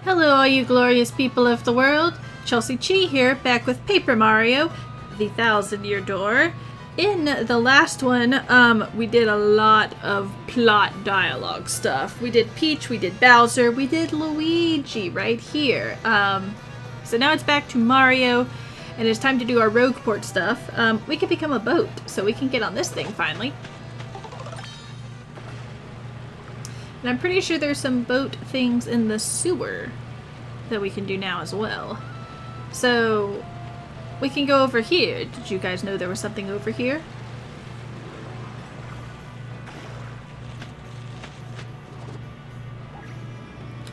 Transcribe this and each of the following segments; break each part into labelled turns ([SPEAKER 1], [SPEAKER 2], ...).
[SPEAKER 1] Hello all you glorious people of the world, Chelsea-Chee here, back with Paper Mario, the 1000-Year Door. In the last one, we did a lot of plot dialogue stuff. We did Peach, we did Bowser, we did Luigi right here. So now it's back to Mario, and it's time to do our Rogueport stuff. We can become a boat, so we can get on this thing finally. And I'm pretty sure there's some boat things in the sewer that we can do now as well. So we can go over here. Did you guys know there was something over here?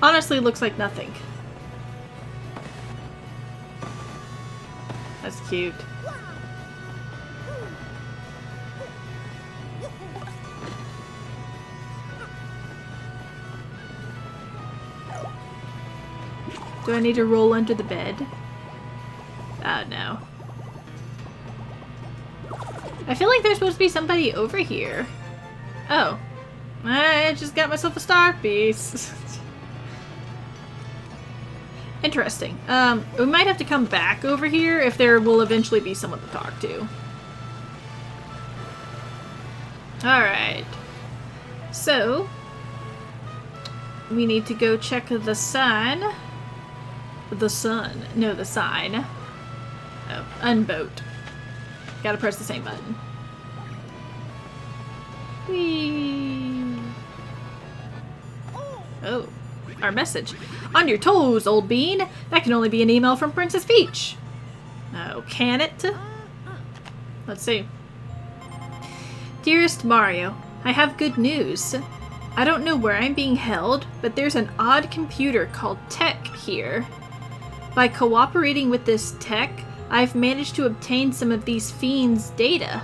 [SPEAKER 1] Honestly, looks like nothing. That's cute. Do I need to roll under the bed? No. I feel like there's supposed to be somebody over here. Oh. I just got myself a star piece. Interesting. We might have to come back over here if there will eventually be someone to talk to. Alright. So, we need to go check the sign. The sun. No, the sign. Oh, unboat. Gotta press the same button. Whee! Oh, our message. On your toes, old bean. That can only be an email from Princess Peach. Oh, can it? Let's see. Dearest Mario, I have good news. I don't know where I'm being held, but there's an odd computer called Tech here. By cooperating with this Tech, I've managed to obtain some of these fiends' data.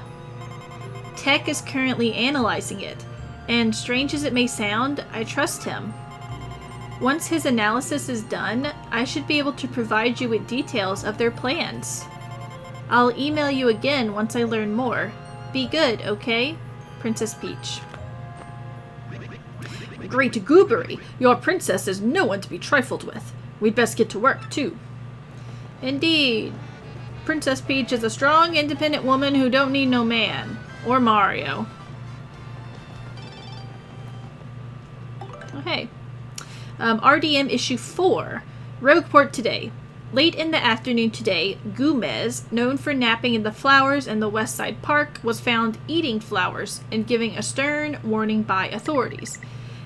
[SPEAKER 1] Tech is currently analyzing it, and strange as it may sound, I trust him. Once his analysis is done, I should be able to provide you with details of their plans. I'll email you again once I learn more. Be good, okay? Princess Peach. Great goobery! Your princess is no one to be trifled with. We'd best get to work, too. Indeed. Princess Peach is a strong, independent woman who don't need no man. Or Mario. Okay. RDM issue 4. Rogueport today. Late in the afternoon today, Gomez, known for napping in the flowers in the West Side Park, was found eating flowers and giving a stern warning by authorities.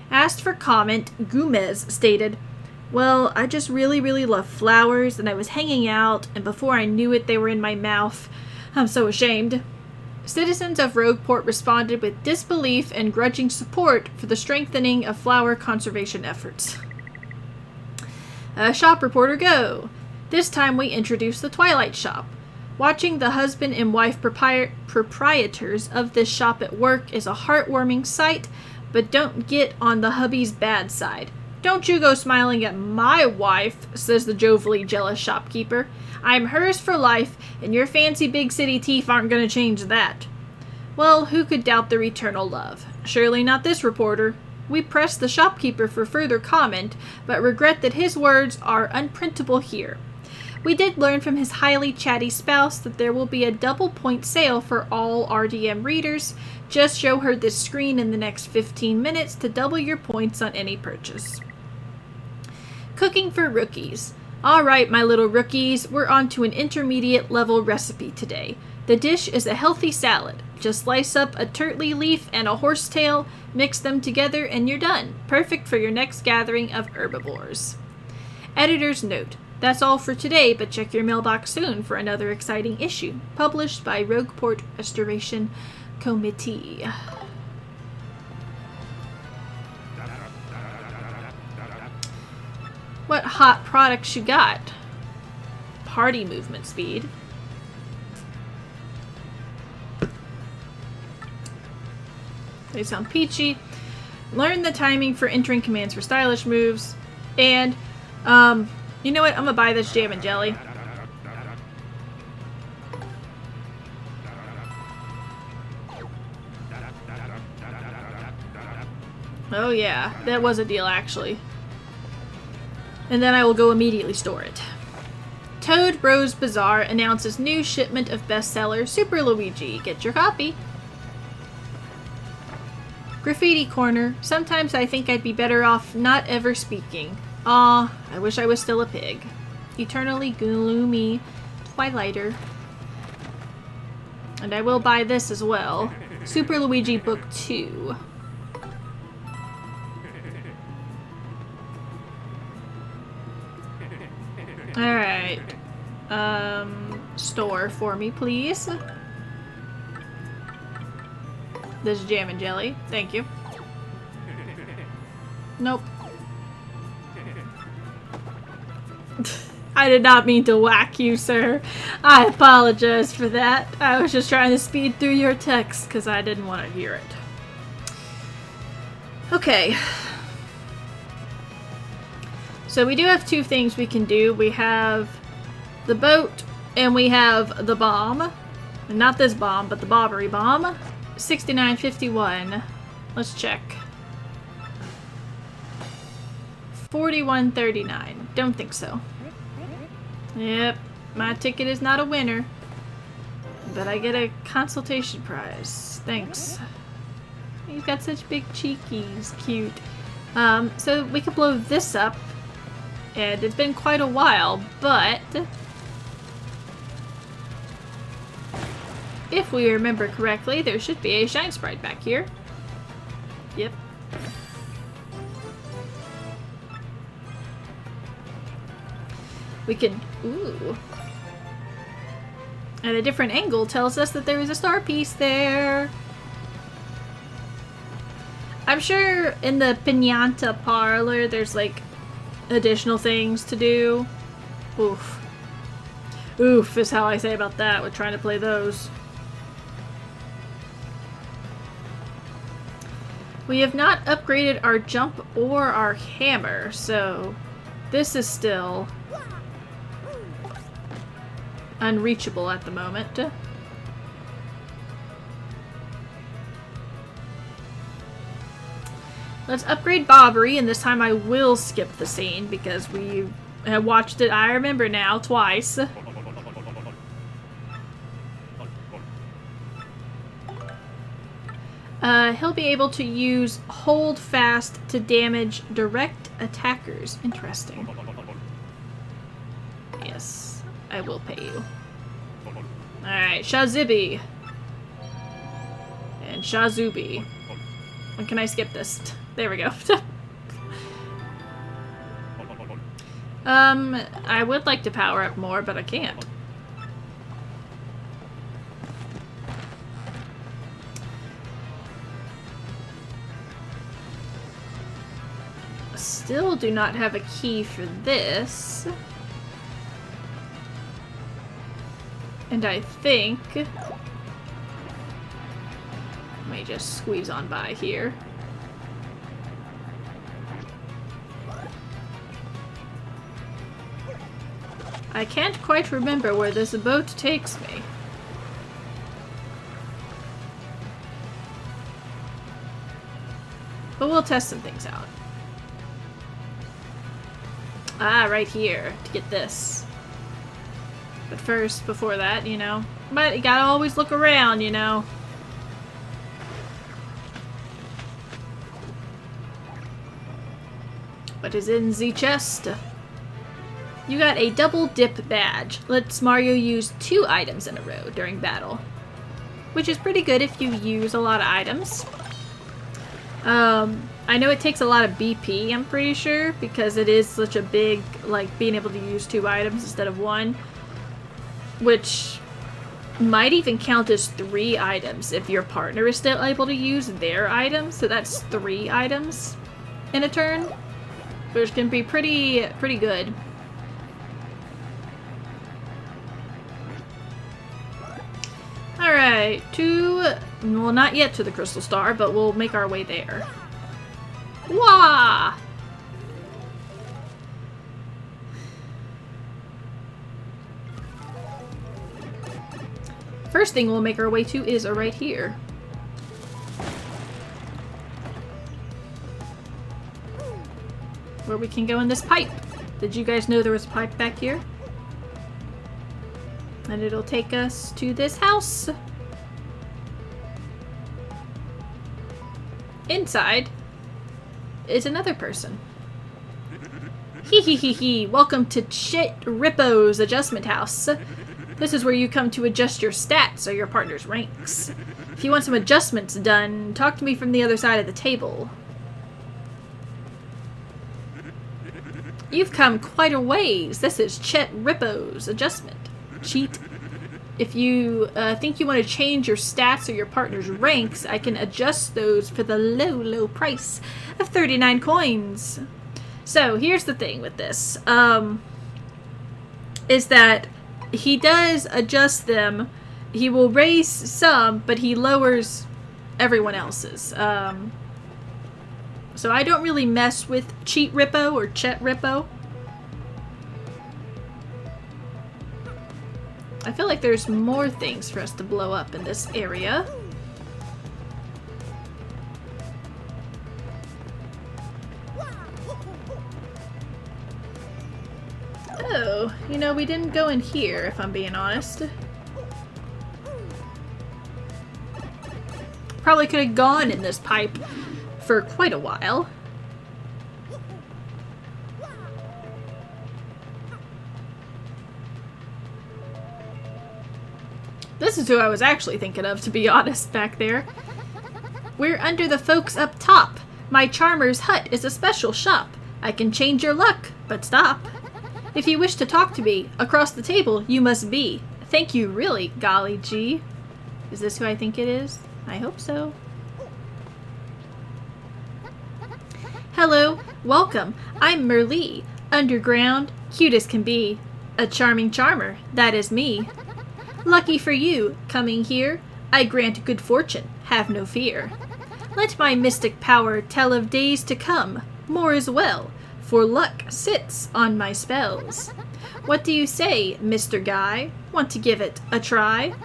[SPEAKER 1] Asked for comment, Gomez stated, "Well, I just really love flowers, and I was hanging out, and before I knew it, they were in my mouth. I'm so ashamed." Citizens of Rogueport responded with disbelief and grudging support for the strengthening of flower conservation efforts. Shop reporter go. This time we introduce the Twilight Shop. Watching the husband and wife proprietors of this shop at work is a heartwarming sight, but don't get on the hubby's bad side. Don't you go smiling at my wife, says the jovially jealous shopkeeper. I'm hers for life, and your fancy big city teeth aren't going to change that. Well, who could doubt their eternal love? Surely not this reporter. We pressed the shopkeeper for further comment, but regret that his words are unprintable here. We did learn from his highly chatty spouse that there will be a double-point sale for all RDM readers. Just show her this screen in the next 15 minutes to double your points on any purchase. Cooking for rookies. Alright, my little rookies, we're on to an intermediate level recipe today. The dish is a healthy salad. Just slice up a turtley leaf and a horsetail, mix them together, and you're done. Perfect for your next gathering of herbivores. Editor's note. That's all for today, but check your mailbox soon for another exciting issue, published by Rogueport Restoration Committee. What hot products you got? Party movement speed. They sound peachy. Learn the timing for entering commands for stylish moves. And, you know what? I'm gonna buy this jam and jelly. Oh yeah, that was a deal actually. And then I will go immediately store it. Toad Bros Bazaar announces new shipment of bestseller Super Luigi. Get your copy. Graffiti Corner. Sometimes I think I'd be better off not ever speaking. Aw, I wish I was still a pig. Eternally Gloomy Twilighter. And I will buy this as well. Super Luigi Book 2. Alright. Store for me, please. This jam and jelly. Thank you. Nope. I did not mean to whack you, sir. I apologize for that. I was just trying to speed through your text because I didn't want to hear it. Okay. So we do have two things we can do. We have the boat and we have the bomb. And not this bomb, but the Bobbery bomb. 69.51. Let's check. 41.39. Don't think so. Yep, my ticket is not a winner. But I get a consultation prize. Thanks. He's got such big cheekies. Cute. So we could blow this up. And it's been quite a while, but if we remember correctly, there should be a shine sprite back here. Yep. We can, ooh. And a different angle tells us that there is a star piece there. I'm sure in the Piñata parlor there's like additional things to do. Oof. Oof is how I say about that with trying to play those. We have not upgraded our jump or our hammer, so this is still unreachable at the moment. Let's upgrade Bobbery, and this time I will skip the scene because we have watched it, I remember now, twice. He'll be able to use Hold Fast to damage direct attackers. Interesting. Yes, I will pay you. Alright, Shazibi. And Shazubi. When can I skip this? There we go. I would like to power up more, but I can't. Still do not have a key for this. And I think... Let me just squeeze on by here. I can't quite remember where this boat takes me. But we'll test some things out. Ah, right here, to get this. But first, before that, you know. But you gotta always look around, you know. What is in the chest? You got a double dip badge. Lets Mario use 2 items in a row during battle. Which is pretty good if you use a lot of items. I know it takes a lot of BP, I'm pretty sure, because it is such a big, like, being able to use 2 items instead of 1. Which might even count as 3 items if your partner is still able to use their items. So that's 3 items in a turn, which can be pretty good. Alright, well, not yet to the Crystal Star, but we'll make our way there. Wah! First thing we'll make our way to is right here. Where we can go in this pipe. Did you guys know there was a pipe back here? And it'll take us to this house. Inside is another person. Hee hee hee hee. Welcome to Chit Rippo's adjustment house. This is where you come to adjust your stats or your partner's ranks. If you want some adjustments done, talk to me from the other side of the table. You've come quite a ways. This is Chet Rippo's adjustment. Cheat. If you think you want to change your stats or your partner's ranks, I can adjust those for the low, low price of 39 coins. So here's the thing with this, is that he does adjust them. He will raise some, but he lowers everyone else's. So I don't really mess with Cheat Rippo or Chet Rippo. I feel like there's more things for us to blow up in this area. Oh, you know, we didn't go in here, if I'm being honest. Probably could have gone in this pipe for quite a while. This is who I was actually thinking of, to be honest, back there. We're under the folks up top. My charmer's hut is a special shop. I can change your luck, but stop. If you wish to talk to me, across the table you must be. Thank you, really, golly gee. Is this who I think it is? I hope so. Hello, welcome. I'm Merlee, underground, cute as can be. A charming charmer, that is me. Lucky for you, coming here, I grant good fortune, have no fear. Let my mystic power tell of days to come, more as well, for luck sits on my spells. What do you say, Mr. Guy? Want to give it a try?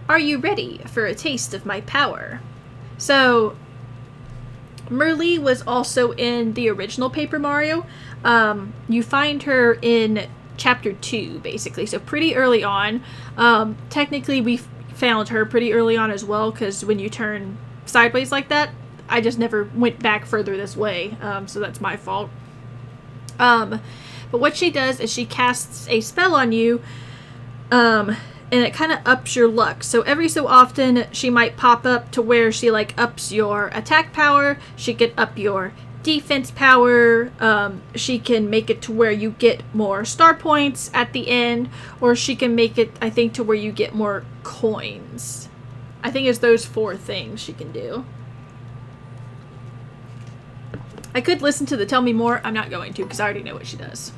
[SPEAKER 1] Are you ready for a taste of my power? So, Merlee was also in the original Paper Mario. You find her in Chapter 2, basically, so pretty early on. Technically, we found her pretty early on as well, because when you turn sideways like that, I just never went back further this way, so that's my fault. But what she does is she casts a spell on you, and it kind of ups your luck. So every so often, she might pop up to where she, like, ups your attack power, she can up your defense power, she can make it to where you get more star points at the end, or she can make it, I think, to where you get more coins. I think it's those 4 things she can do. I could listen to the Tell Me More. I'm not going to, because I already know what she does.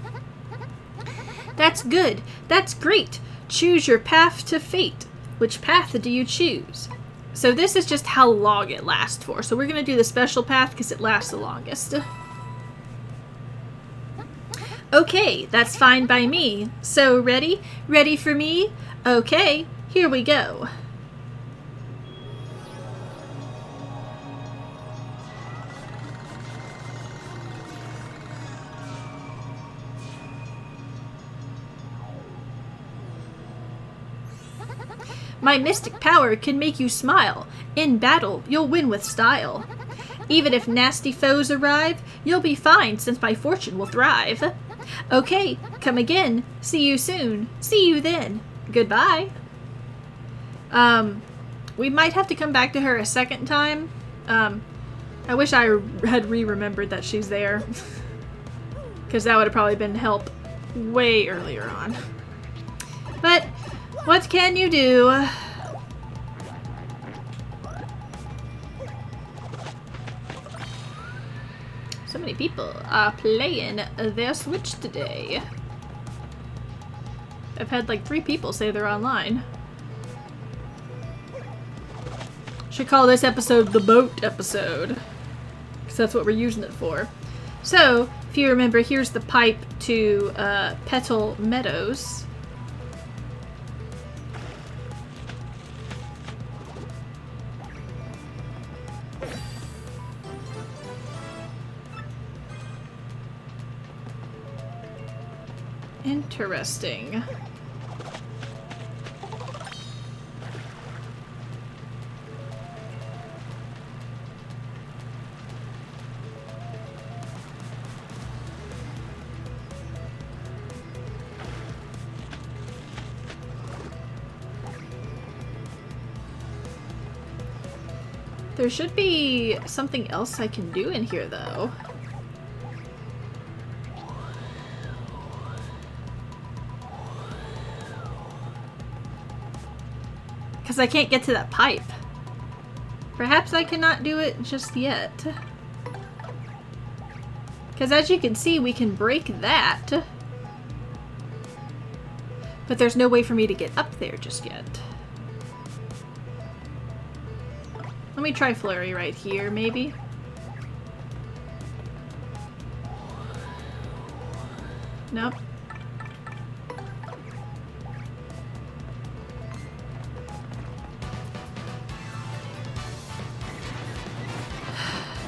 [SPEAKER 1] That's good. That's great. Choose your path to fate. Which path do you choose? So this is just how long it lasts for. So we're going to do the special path because it lasts the longest. Okay, that's fine by me. So ready? Ready for me? Okay, here we go. My mystic power can make you smile. In battle, you'll win with style. Even if nasty foes arrive, you'll be fine since my fortune will thrive. Okay, come again. See you soon. See you then. Goodbye. We might have to come back to her a second time. I wish I had remembered that she's there. Because that would have probably been help way earlier on. But what can you do? So many people are playing their Switch today. I've had like 3 people say they're online. Should call this episode the boat episode, because that's what we're using it for. So, if you remember, here's the pipe to Petal Meadows. Interesting. There should be something else I can do in here, though. Because I can't get to that pipe. Perhaps I cannot do it just yet. Because as you can see, we can break that. But there's no way for me to get up there just yet. Let me try Flurry right here, maybe. Nope.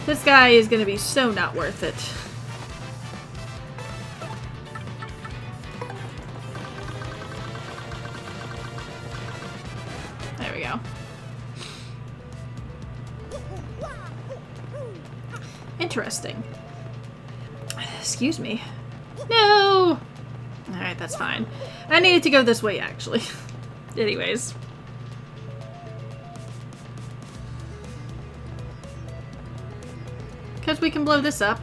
[SPEAKER 1] This guy is gonna be so not worth it. There we go. Interesting. Excuse me. No! Alright, that's fine. I needed to go this way, actually. Anyways. Because we can blow this up.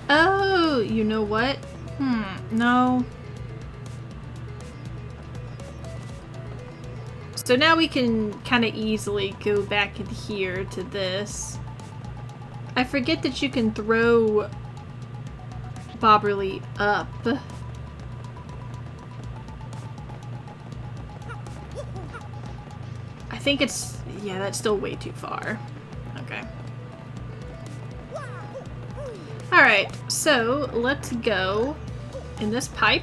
[SPEAKER 1] Oh, you know what? No. So now we can kind of easily go back in here to this. I forget that you can throw Bobberly up. I think it's... yeah, that's still way too far. Okay. Alright, so let's go in this pipe.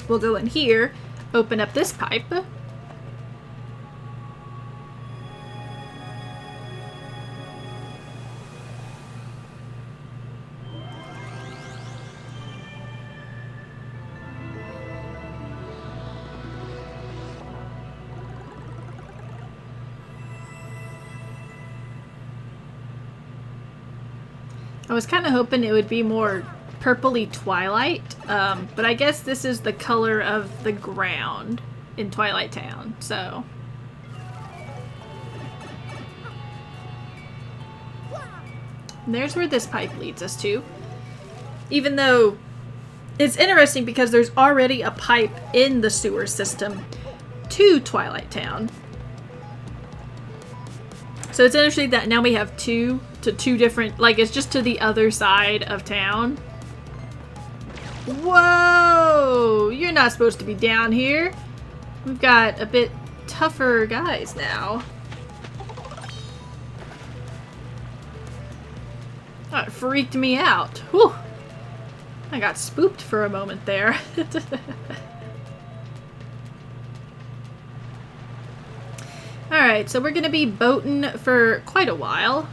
[SPEAKER 1] We'll go in here, open up this pipe. I was kind of hoping it would be more purpley Twilight, but I guess this is the color of the ground in Twilight Town, so. And there's where this pipe leads us to. Even though it's interesting because there's already a pipe in the sewer system to Twilight Town. So it's interesting that now we have two different, like it's just to the other side of town. Whoa! You're not supposed to be down here. We've got a bit tougher guys now. That freaked me out. Whew. I got spooked for a moment there. Alright, so we're going to be boating for quite a while.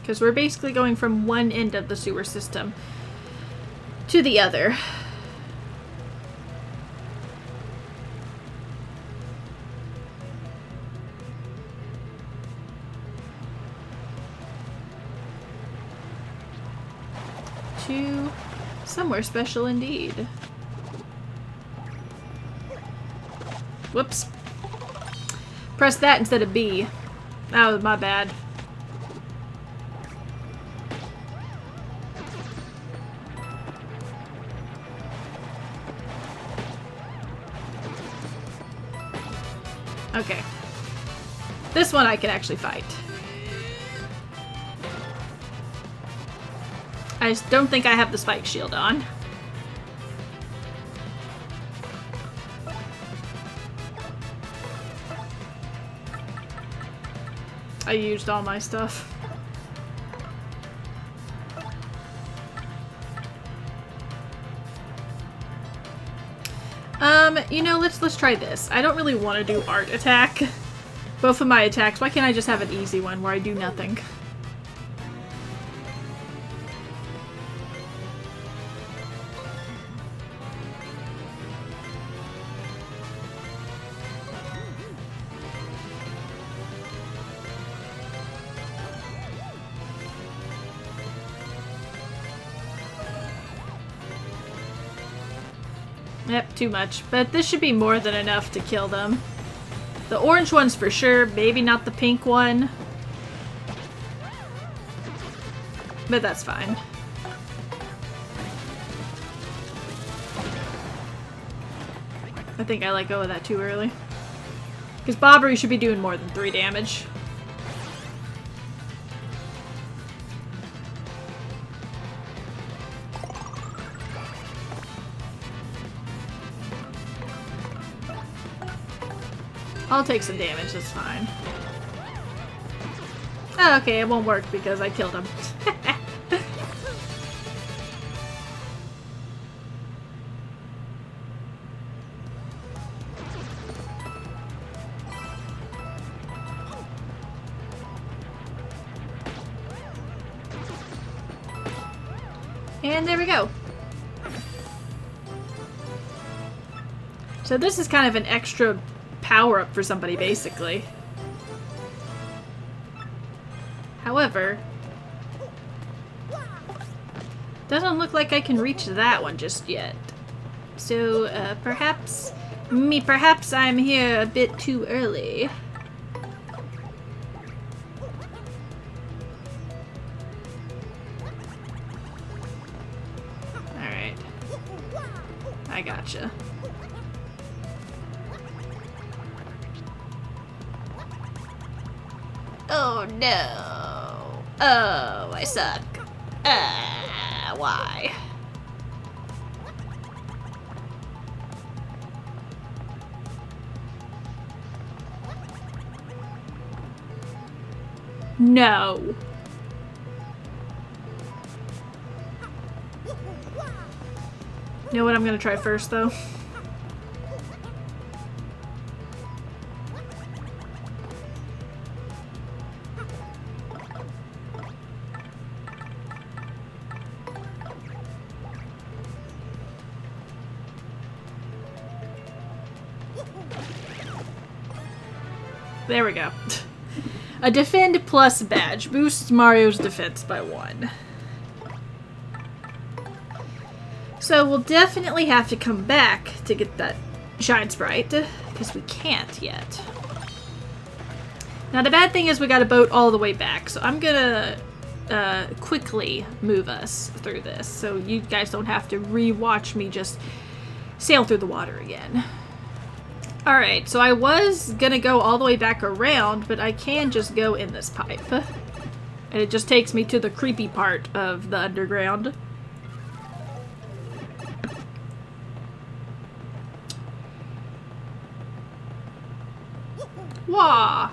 [SPEAKER 1] Because we're basically going from one end of the sewer system to the other. To somewhere special indeed. Whoops. Press that instead of B. That was my bad. Okay. This one I can actually fight. I just don't think I have the spike shield on. I used all my stuff. You know, let's try this. I don't really want to do art attack. Both of my attacks. Why can't I just have an easy one where I do nothing? Yep, too much. But this should be more than enough to kill them. The orange one's for sure, maybe not the pink one. But that's fine. I think I let go of that too early. Because Bobbery should be doing more than 3 damage. I'll take some damage, that's fine. Oh, okay, it won't work because I killed him. And there we go. So this is kind of an extra power-up for somebody, basically. However, doesn't look like I can reach that one just yet. So, perhaps I'm here a bit too early. Alright. I gotcha. Oh no. Oh, I suck. Why? No. You know what I'm gonna try first, though? There we go. A defend plus badge boosts Mario's defense by 1. So we'll definitely have to come back to get that Shine Sprite, because we can't yet. Now the bad thing is we got a boat all the way back, so I'm gonna quickly move us through this, so you guys don't have to re-watch me just sail through the water again. Alright, so I was gonna go all the way back around, but I can just go in this pipe. And it just takes me to the creepy part of the underground. Wah!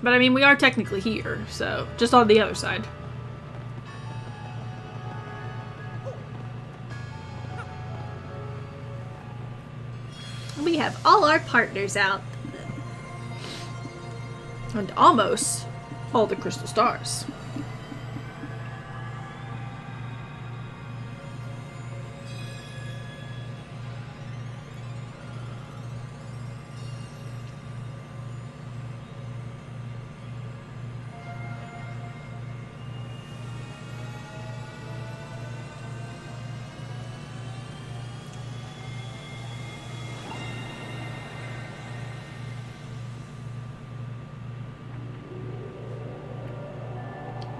[SPEAKER 1] But I mean, we are technically here, so just on the other side. We have all our partners out. And almost all the crystal stars.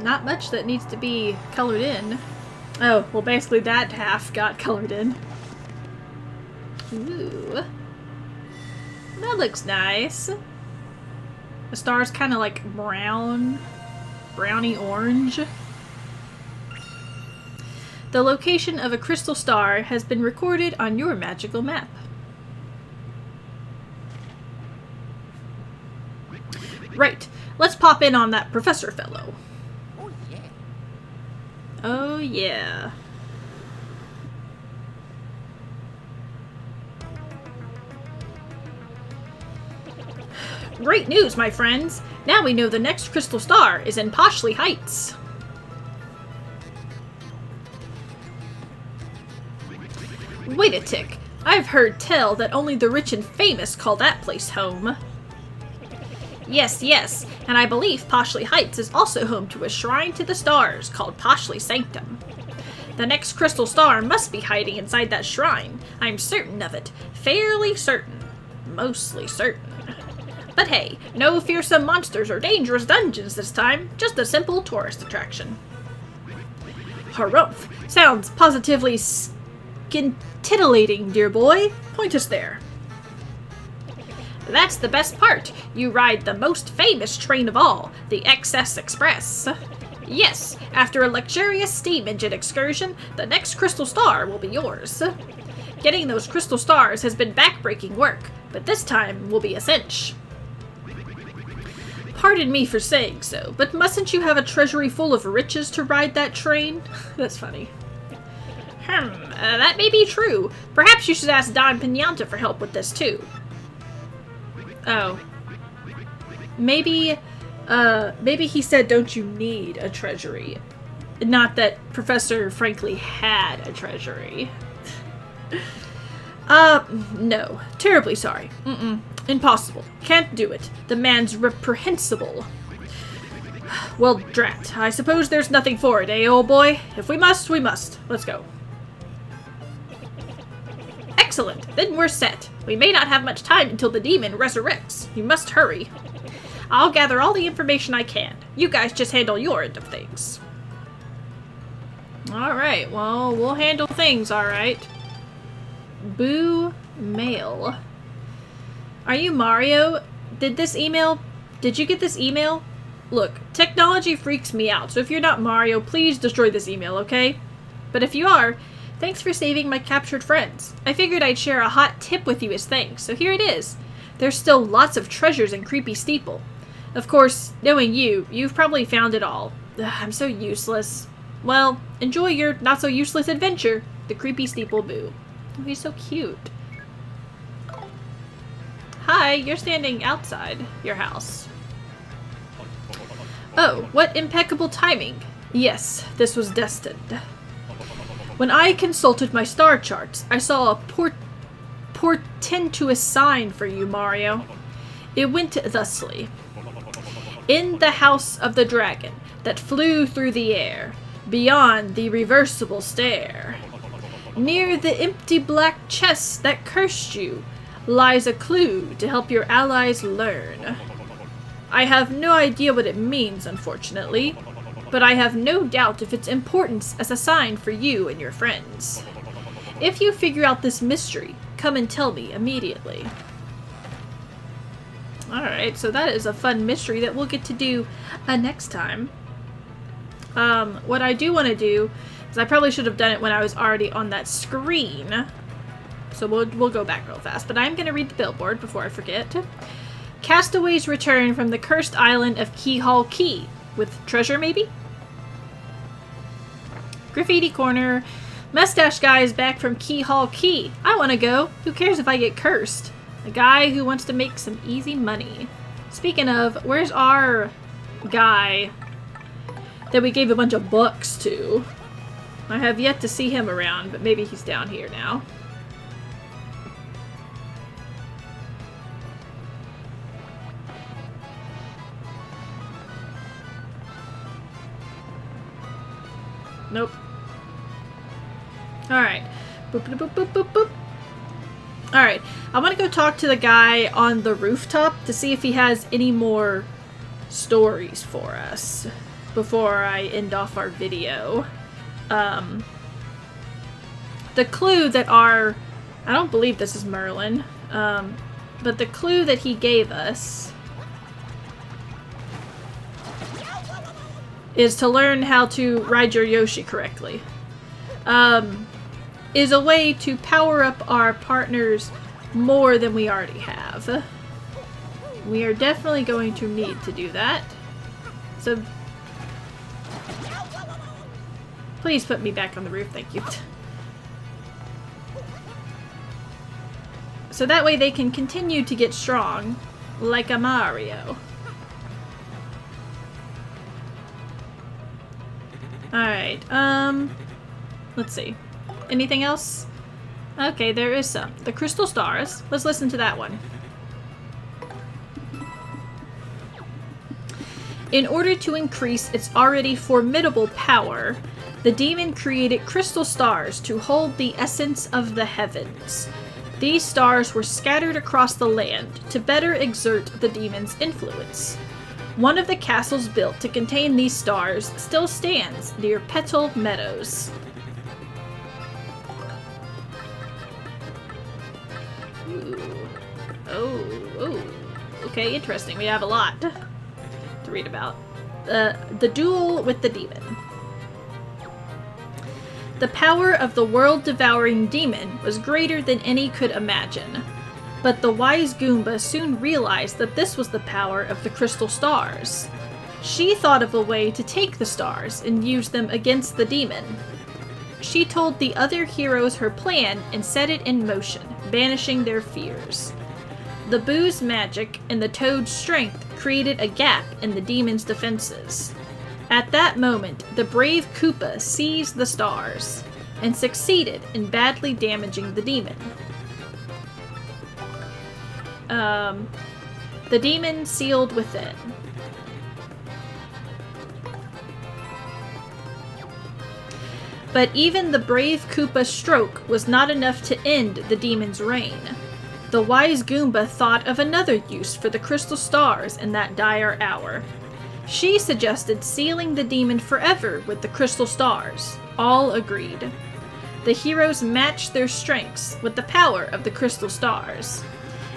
[SPEAKER 1] Not much that needs to be colored in. Oh, well basically that half got colored in. Ooh. That looks nice. The star's kind of like brown, browny orange. The location of a crystal star has been recorded on your magical map. Right, let's pop in on that professor fellow. Oh, yeah. Great news, my friends! Now we know the next crystal star is in Poshley Heights. Wait a tick. I've heard tell that only the rich and famous call that place home. Yes, yes, and I believe Poshley Heights is also home to a shrine to the stars called Poshley Sanctum. The next crystal star must be hiding inside that shrine. I'm certain of it. Fairly certain. Mostly certain. But hey, no fearsome monsters or dangerous dungeons this time. Just a simple tourist attraction. Harumph! Sounds positively skin-titillating, dear boy. Point us there. That's the best part. You ride the most famous train of all, the XS Express. Yes, after a luxurious steam engine excursion, the next crystal star will be yours. Getting those crystal stars has been backbreaking work, but this time will be a cinch. Pardon me for saying so, but mustn't you have a treasury full of riches to ride that train? That's funny. That may be true. Perhaps you should ask Don Pinata for help with this too. Oh. Maybe he said, don't you need a treasury? Not that Professor frankly had a treasury. No. Terribly sorry. Impossible. Can't do it. The man's reprehensible. Well, drat. I suppose there's nothing for it, eh, old boy? If we must, we must. Let's go. Excellent. Then we're set. We may not have much time until the demon resurrects. You must hurry. I'll gather all the information I can. You guys just handle your end of things. Alright, well, we'll handle things, alright. Boo mail. Are you Mario? Did you get this email? Look, technology freaks me out, so if you're not Mario, please destroy this email, okay? But if you are, thanks for saving my captured friends. I figured I'd share a hot tip with you as thanks, so here it is. There's still lots of treasures in Creepy Steeple. Of course, knowing you, you've probably found it all. Ugh, I'm so useless. Well, enjoy your not-so-useless adventure, the Creepy Steeple Boo. Oh, he's so cute. Hi, you're standing outside your house. Oh, what impeccable timing. Yes, this was destined. When I consulted my star charts, I saw a portentous sign for you, Mario. It went thusly. In the house of the dragon that flew through the air, beyond the reversible stair, near the empty black chest that cursed you, lies a clue to help your allies learn. I have no idea what it means, unfortunately, but I have no doubt of its importance as a sign for you and your friends. If you figure out this mystery, come and tell me immediately. Alright, so that is a fun mystery that we'll get to do next time. What I do want to do is I probably should have done it when I was already on that screen. So we'll go back real fast. But I'm going to read the billboard before I forget. Castaways return from the cursed island of Keyhole Key. With treasure, maybe? Graffiti corner. Mustache guy is back from Keyhole Key. I want to go. Who cares if I get cursed? A guy who wants to make some easy money. Speaking of, where's our guy that we gave a bunch of bucks to? I have yet to see him around, but maybe he's down here now. Nope. Alright. Boop, boop, boop, boop, boop, boop. Alright. I want to go talk to the guy on the rooftop to see if he has any more stories for us before I end off our video. The clue that our... I don't believe this is Merlin. But the clue that he gave us is to learn how to ride your Yoshi correctly. Is a way to power up our partners more than we already have. We are definitely going to need to do that. So, please put me back on the roof, thank you. So that way they can continue to get strong Like a Mario. Alright, let's see. Anything else? Okay, there is some. The Crystal Stars. Let's listen to that one. In order to increase its already formidable power, the demon created crystal stars to hold the essence of the heavens. These stars were scattered across the land to better exert the demon's influence. One of the castles built to contain these stars still stands near Petal Meadows. Ooh. Oh. Okay, interesting. We have a lot to read about. The duel with the demon. The power of the world-devouring demon was greater than any could imagine. But the wise Goomba soon realized that this was the power of the crystal stars. She thought of a way to take the stars and use them against the demon. She told the other heroes her plan and set it in motion, banishing their fears. The Boo's magic and the Toad's strength created a gap in the demon's defenses. At that moment, the brave Koopa seized the stars and succeeded in badly damaging the demon. The demon sealed within. But even the brave Koopa's stroke was not enough to end the demon's reign. The wise Goomba thought of another use for the crystal stars in that dire hour. She suggested sealing the demon forever with the crystal stars. All agreed. The heroes matched their strengths with the power of the crystal stars,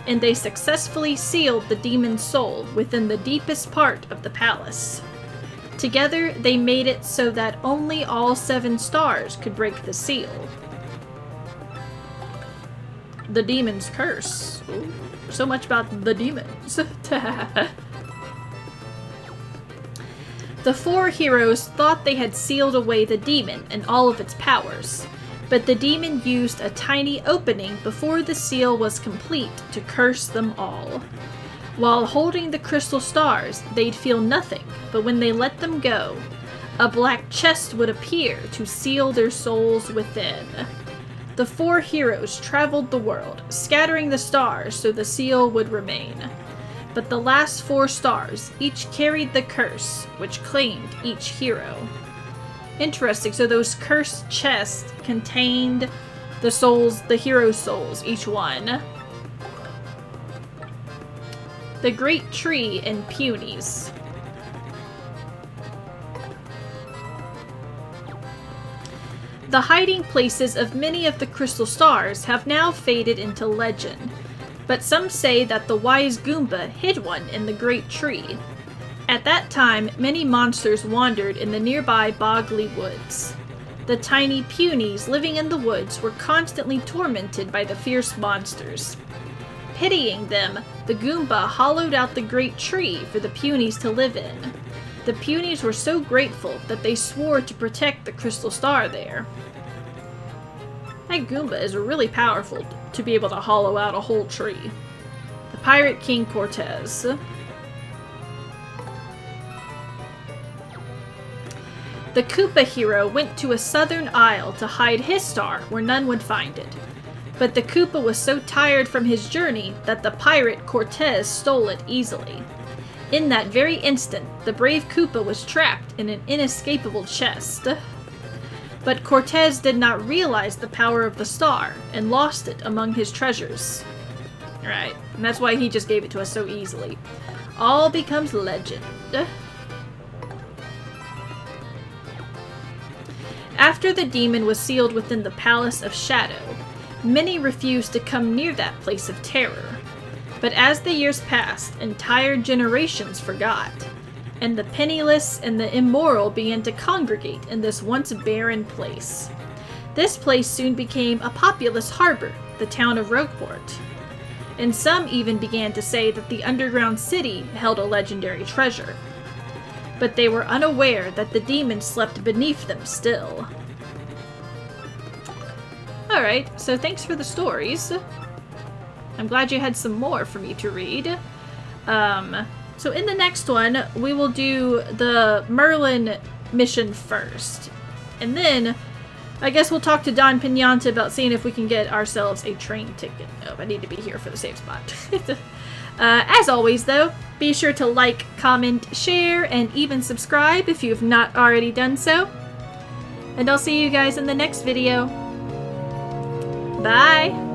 [SPEAKER 1] and they successfully sealed the demon's soul within the deepest part of the palace. Together, they made it so that only all 7 stars could break the seal. The demon's curse. Ooh, so much about the demons. The 4 heroes thought they had sealed away the demon and all of its powers, but the demon used a tiny opening before the seal was complete to curse them all. While holding the crystal stars, they'd feel nothing, but when they let them go, a black chest would appear to seal their souls within. The 4 heroes traveled the world, scattering the stars so the seal would remain. But the last 4 stars each carried the curse, which claimed each hero. Interesting, so those cursed chests contained the souls, the hero souls, each one. The Great Tree and Peonies. The hiding places of many of the crystal stars have now faded into legend, but some say that the wise Goomba hid one in the Great Tree. At that time, many monsters wandered in the nearby Bogley Woods. The tiny Peonies living in the woods were constantly tormented by the fierce monsters. Pitying them, the Goomba hollowed out the Great Tree for the Peonies to live in. The Peonies were so grateful that they swore to protect the crystal star there. That Goomba is really powerful to be able to hollow out a whole tree. The Pirate King Cortez. The Koopa hero went to a southern isle to hide his star where none would find it. But the Koopa was so tired from his journey that the pirate Cortez stole it easily. In that very instant, the brave Koopa was trapped in an inescapable chest. But Cortez did not realize the power of the star and lost it among his treasures. Right, and that's why he just gave it to us so easily. All becomes legend. After the demon was sealed within the Palace of Shadow, many refused to come near that place of terror. But as the years passed, entire generations forgot, and the penniless and the immoral began to congregate in this once barren place. This place soon became a populous harbor, the town of Rogueport. And some even began to say that the underground city held a legendary treasure. But they were unaware that the demon slept beneath them still. Alright, so thanks for the stories. I'm glad you had some more for me to read. So in the next one, we will do the Merlin mission first. And then, I guess we'll talk to Don Piñata about seeing if we can get ourselves a train ticket. Oh, I need to be here for the save spot. As always, though, be sure to like, comment, share, and even subscribe if you've not already done so. And I'll see you guys in the next video. Bye!